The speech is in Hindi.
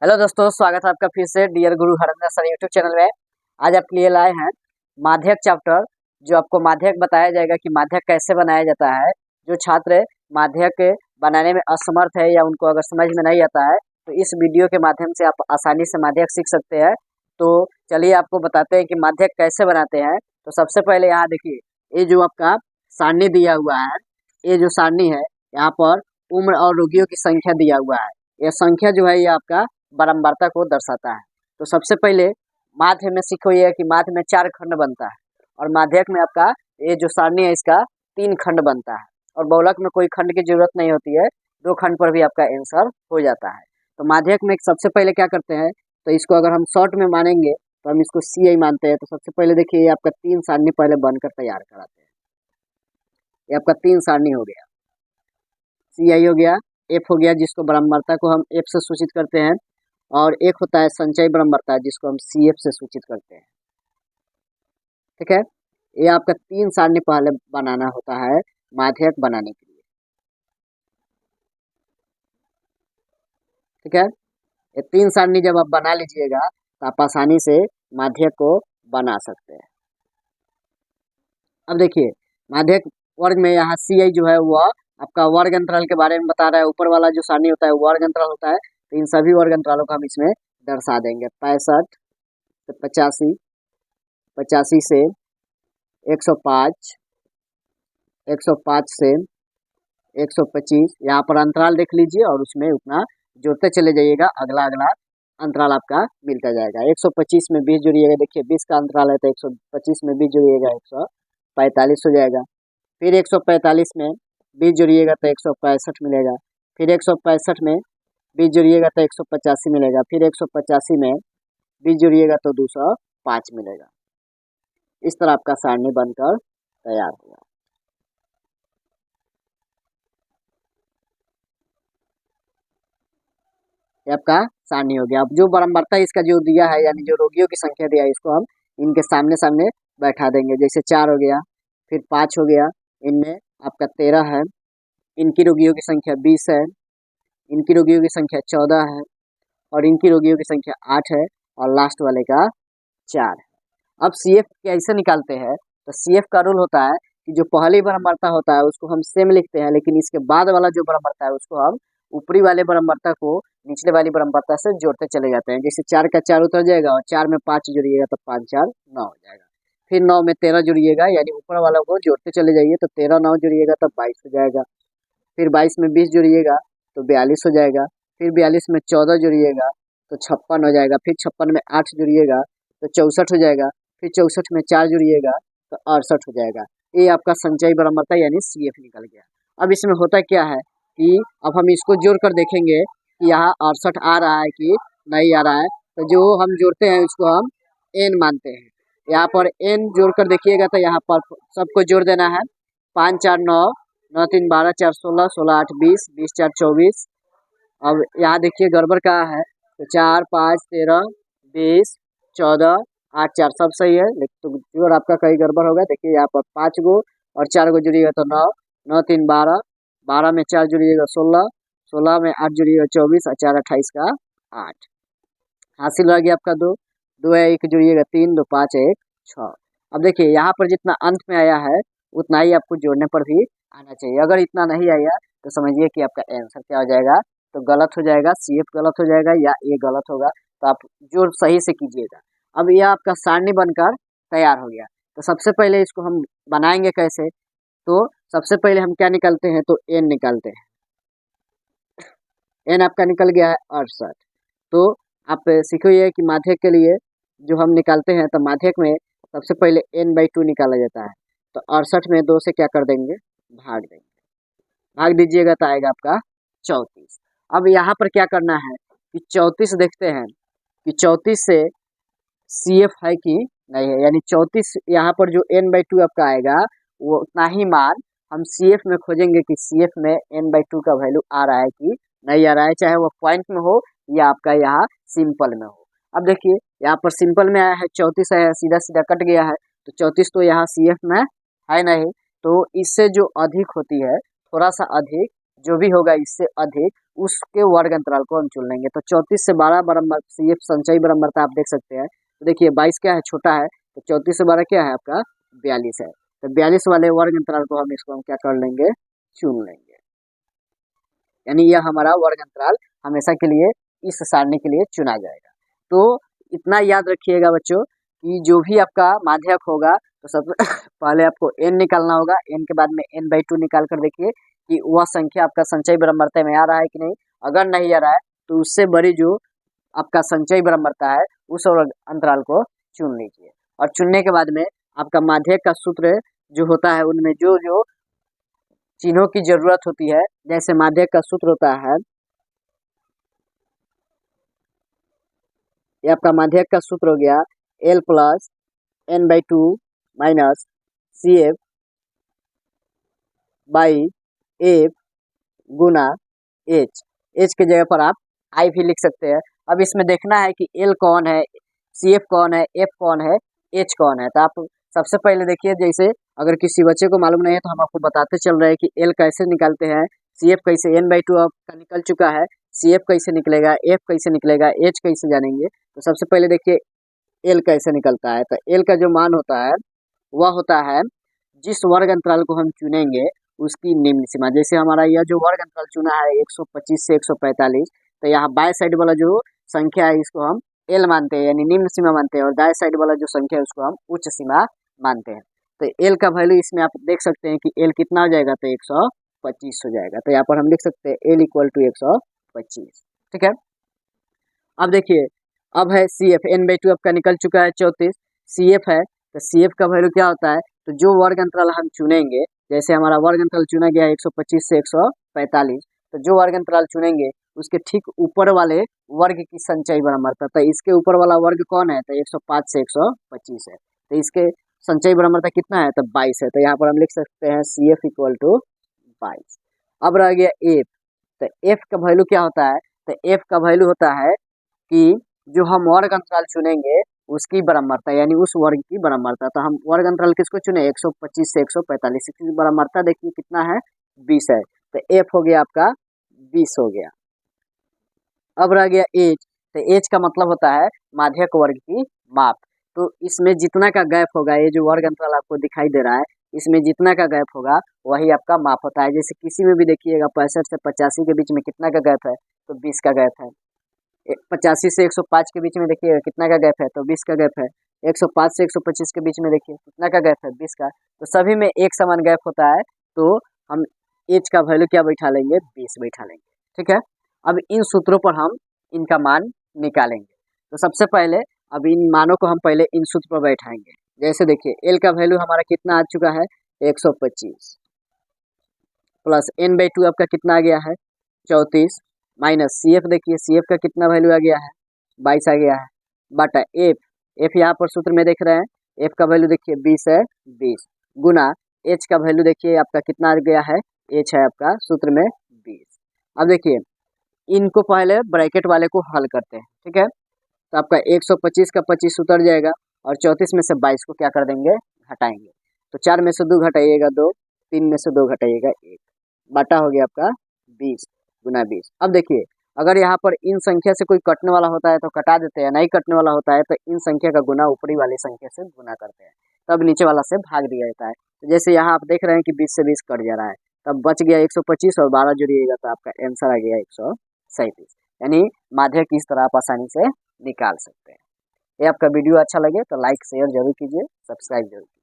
हेलो दोस्तों, स्वागत है आपका फिर से डियर गुरु हरेंद्र सर यूट्यूब चैनल में। आज आपके लिए लाए हैं माध्यक चैप्टर, जो आपको माध्यक बताया जाएगा कि माध्यक कैसे बनाया जाता है। जो छात्र माध्यक बनाने में असमर्थ है या उनको अगर समझ में नहीं आता है तो इस वीडियो के माध्यम से आप आसानी से माध्यक सीख सकते हैं। तो चलिए आपको बताते हैं कि माध्यक कैसे बनाते हैं। तो सबसे पहले यहाँ देखिए, ये जो आपका सारणी दिया हुआ है, ये जो सारणी है यहाँ पर उम्र और रोगियों की संख्या दिया हुआ है। यह संख्या जो है ये आपका बारंबारता को दर्शाता है। तो सबसे पहले माध्य में सीखो ये है कि माध्य में 4 खंड बनता है और माध्यक में आपका ये जो सारणी है इसका 3 खंड बनता है और बहुलक में कोई खंड की जरूरत नहीं होती है, 2 खंड पर भी आपका आंसर हो जाता है। तो माध्यक में सबसे पहले क्या करते हैं, तो इसको अगर हम शॉर्ट में मानेंगे तो हम इसको CI मानते हैं। तो सबसे पहले देखिए, ये आपका 3 सारणी पहले बनकर तैयार कराते हैं। ये आपका 3 सारणी हो गया, CI हो गया, F हो गया जिसको बारंबारता को हम F से सूचित करते हैं, और एक होता है संचयी बारंबारता जिसको हम CF से सूचित करते हैं। ठीक है, ये आपका 3 सारणी पहले बनाना होता है माध्यक बनाने के लिए। ठीक है, ये 3 सारणी जब आप बना लीजिएगा तो आप आसानी से माध्यक को बना सकते हैं। अब देखिए, माध्यक वर्ग में यहाँ CI जो है वह आपका वर्ग अंतराल के बारे में बता रहा है। ऊपर वाला जो सारणी होता है वर्ग अंतराल होता है, तो इन सभी वर्ग अंतरालों को हम इसमें दर्शा देंगे। 65 से 85, 85 से 105, 105 से 125, यहाँ पर अंतराल देख लीजिए और उसमें उतना जोड़ते चले जाइएगा, अगला अगला अंतराल आपका मिलता जाएगा। 125 में 20 जोड़िएगा, देखिए 20 का अंतराल है तो 125 में 20 जोड़िएगा 145 हो जाएगा। फिर 145 में 20 जोड़िएगा तो 165 मिलेगा। फिर 165 में 20 जोड़िएगा तो 185 मिलेगा। फिर 185 में 20 जोड़िएगा तो 205 मिलेगा। इस तरह आपका सारणी बनकर तैयार होगा। ये आपका सारणी हो गया। अब जो बारंबारता इसका जो दिया है, यानी जो रोगियों की संख्या दिया है, इसको हम इनके सामने सामने बैठा देंगे। जैसे 4 हो गया, फिर 5 हो गया, इनमें आपका 13 है, इनकी रोगियों की संख्या 20 है, इनकी रोगियों की संख्या 14 है, और इनकी रोगियों की संख्या 8 है, और लास्ट वाले का 4 है। अब CF कैसे निकालते हैं, तो CF का रूल होता है कि जो पहली बारंबारता होता है उसको हम सेम लिखते हैं, लेकिन इसके बाद वाला जो बारंबारता है उसको हम ऊपरी वाले बारंबारता को निचले वाली बारंबारता से जोड़ते चले जाते हैं। जैसे 4 का 4 उतर जाएगा और 4 में 5 जोड़िएगा तो 5 4 9 हो जाएगा। फिर 9 में 13 जोड़िएगा, यानी ऊपर वाला को जोड़ते चले जाइए तो 13 9 जोड़िएगा तो 22 हो जाएगा। फिर 22 में 20 जोड़िएगा तो 42 हो जाएगा। फिर 42 में 14 जोड़िएगा तो 56 हो जाएगा। फिर 56 में 8 जोड़िएगा तो 64 हो जाएगा। फिर 64 में 4 जोड़िएगा तो 68 हो जाएगा। ये आपका संचयी बारंबारता यानी CF निकल गया। अब इसमें होता क्या है कि अब हम इसको जोड़ कर देखेंगे कि यहाँ 68 आ रहा है कि नहीं आ रहा है। तो जो हम जोड़ते हैं उसको हम N मानते हैं। यहाँ पर N जोड़ कर देखिएगा तो यहाँ पर सबको जोड़ देना है। 5 4 9, 9 3 12, 4 16, 16 8 20, 20 4 24। अब यहाँ देखिए गड़बड़ कहाँ है, तो 4 5 13 20 14 8 4 सब सही है, लेकिन तो जोड़ आपका कहीं गड़बड़ होगा। देखिए यहाँ पर 5 गो और 4 गो जुड़िएगा तो 9, 9 3 12, 12 में 4 जुड़िएगा 16, 16 में 8 जुड़िएगा 24, और 4 28 का 8 हासिल रह गया आपका 2, 2 है 1 जुड़िएगा 3, 2 5 1 6। अब देखिए यहाँ पर जितना अंत में आया है उतना ही आपको जोड़ने पर भी आना चाहिए। अगर इतना नहीं आया तो समझिए कि आपका आंसर क्या हो जाएगा, तो गलत हो जाएगा, CF गलत हो जाएगा या A गलत होगा। तो आप जोड़ सही से कीजिएगा। अब यह आपका सारणी बनकर तैयार हो गया। तो सबसे पहले इसको हम बनाएंगे कैसे, तो सबसे पहले हम क्या निकालते हैं, तो N निकालते हैं। N आपका निकल गया है 68। तो आप सीखो ये कि माध्यक के लिए जो हम निकालते हैं, तो माध्यक में सबसे पहले N/2 निकाला जाता है। तो 68 में 2 से क्या कर देंगे, भाग देंगे। भाग दीजिएगा तो आएगा आपका 34। अब यहाँ पर क्या करना है कि 34 देखते हैं कि 34 से CF है कि नहीं है, यानी 34 यहाँ पर जो N/2 आपका आएगा वो उतना ही मान हम CF में खोजेंगे कि CF में N/2 का वैल्यू आ रहा है कि नहीं आ रहा है, चाहे वो पॉइंट में हो या आपका यहाँ सिंपल में हो। अब देखिए यहाँ पर सिंपल में आया है 34 है, सीधा सीधा कट गया है, तो 34 तो यहाँ CF में है नहीं। तो इससे जो अधिक होती है, थोड़ा सा अधिक जो भी होगा इससे अधिक, उसके वर्ग अंतराल को हम चुन लेंगे। तो 34 से 12 बराबर ये संचयी बराबरता आप देख सकते हैं। तो देखिए 22 क्या है, छोटा है, तो 34 से 12 क्या है आपका 42 है। तो 42 वाले वर्ग अंतराल को हम इसको हम क्या कर लेंगे, चुन लेंगे। यानी यह हमारा वर्ग अंतराल हमेशा के लिए इस सारणी के लिए चुना जाएगा। तो इतना याद रखिएगा बच्चों कि जो भी आपका माध्यक होगा तो सबसे पहले आपको n निकालना होगा, n के बाद में n/2 निकाल कर देखिए कि वह संख्या आपका संचयी बराबरता में आ रहा है कि नहीं। अगर नहीं आ रहा है तो उससे बड़ी जो आपका संचयी बराबरता है उस वर्ग अंतराल को चुन लीजिए। और चुनने के बाद में आपका माध्यक का सूत्र जो होता है उनमें जो जो चिन्हों की जरूरत होती है, जैसे माध्यक का सूत्र होता है, ये आपका माध्यक का सूत्र हो गया L plus n/2 minus CF by F Guna H की जगह पर आप I भी लिख सकते हैं। अब इसमें देखना है कि L कौन है, CF कौन है, F कौन है, H कौन है। तो आप सबसे पहले देखिए, जैसे अगर किसी बच्चे को मालूम नहीं है तो हम आपको बताते चल रहे हैं कि L कैसे निकालते हैं, CF कैसे, n/2 आपका निकल चुका है, CF कैसे निकलेगा, F कैसे निकलेगा, H कैसे जानेंगे। तो सबसे पहले देखिए L कैसे निकलता है। तो L का जो मान होता है वह होता है जिस वर्ग अंतराल को हम चुनेंगे उसकी निम्न सीमा। जैसे हमारा यह जो वर्ग अंतराल चुना है 125 से 145, तो यहाँ बाएं साइड वाला जो संख्या है इसको हम L मानते हैं, यानी निम्न सीमा मानते हैं, और दाएं साइड वाला जो संख्या है उसको हम उच्च सीमा मानते हैं। तो L का वैल्यू इसमें आप देख सकते हैं कि L कितना हो जाएगा, तो 125 हो जाएगा। तो यहाँ पर हम लिख सकते हैं L = 125। ठीक है। अब देखिए, अब है CF, n/2 आपका निकल चुका है 34, CF है, तो CF का वैल्यू क्या होता है, तो जो वर्ग अंतराल हम चुनेंगे, जैसे हमारा वर्ग अंतराल चुना गया है 125 से 145, तो जो वर्ग अंतराल चुनेंगे उसके ठीक ऊपर वाले वर्ग की संचयी बराबरता, तो इसके ऊपर वाला वर्ग कौन है, तो 105 से 125 है, तो इसके संचयी बराबरता कितना है, तो 22 है। तो यहाँ पर हम लिख सकते हैं CF = 22। अब रह गया F, तो F का वैल्यू क्या होता है, तो F का वैल्यू होता है कि जो हम वर्ग अंतराल चुनेंगे उसकी बराबरता, यानी उस वर्ग की बराबरता। तो हम वर्ग अंतराल किसको चुने, 125 से 145, की बराबरता देखिए कितना है, 20 है। तो F हो गया आपका 20 हो गया। अब रह गया H, तो H का मतलब होता है माध्यक वर्ग की माप। तो इसमें जितना का गैप होगा, ये जो वर्ग अंतराल आपको दिखाई दे रहा है इसमें जितना का गैप होगा वही आपका माप होता है। जैसे किसी में भी देखिएगा 65 से 85 के बीच में कितना का गैप है, तो 20 का गैप है। 85 से 105 के बीच में देखिए कितना का गैप है, तो 20 का गैप है। 105 से 125 के बीच में देखिए कितना का गैप है, 20 का। तो सभी में एक समान गैप होता है, तो हम एच का वैल्यू क्या बैठा लेंगे, 20 बैठा लेंगे। ठीक है। अब इन सूत्रों पर हम इनका मान निकालेंगे। तो सबसे पहले अब इन मानों को हम पहले इन सूत्र पर बैठाएंगे। जैसे देखिए L का वैल्यू हमारा कितना आ चुका है, 125 प्लस n/2 आपका कितना आ गया है, 34, माइनस CF, देखिए CF का कितना वैल्यू आ गया है, 22 आ गया है, बटा F यहाँ पर सूत्र में देख रहे हैं, F का वैल्यू देखिए 20 है, 20 गुना H का वैल्यू देखिए आपका कितना आ गया है, H है आपका सूत्र में 20। अब देखिए इनको पहले ब्रैकेट वाले को हल करते हैं। ठीक है। तो आपका 125 का 25 उतर जाएगा और 34 में से 22 को क्या कर देंगे, घटाएंगे। तो 4 में से 2 घटाइएगा 2, 3 में से 2 घटाइएगा 1, बटा हो गया आपका 20 गुना 20। अब देखिए अगर यहाँ पर इन संख्या से कोई कटने वाला होता है तो कटा देते हैं, नहीं कटने वाला होता है तो इन संख्या का गुना ऊपरी वाली संख्या से गुना करते हैं, तब नीचे वाला से भाग दिया जाता है। तो जैसे यहाँ आप देख रहे हैं कि 20 से 20 कट जा रहा है, तब बच गया 125 और 12 जोड़िएगा तो आपका आंसर आ गया 137। यानी माध्यक इस तरह आप आसानी से निकाल सकते हैं। ये आपका वीडियो अच्छा लगे तो लाइक शेयर जरूर कीजिए, सब्सक्राइब जरूर कीजिए।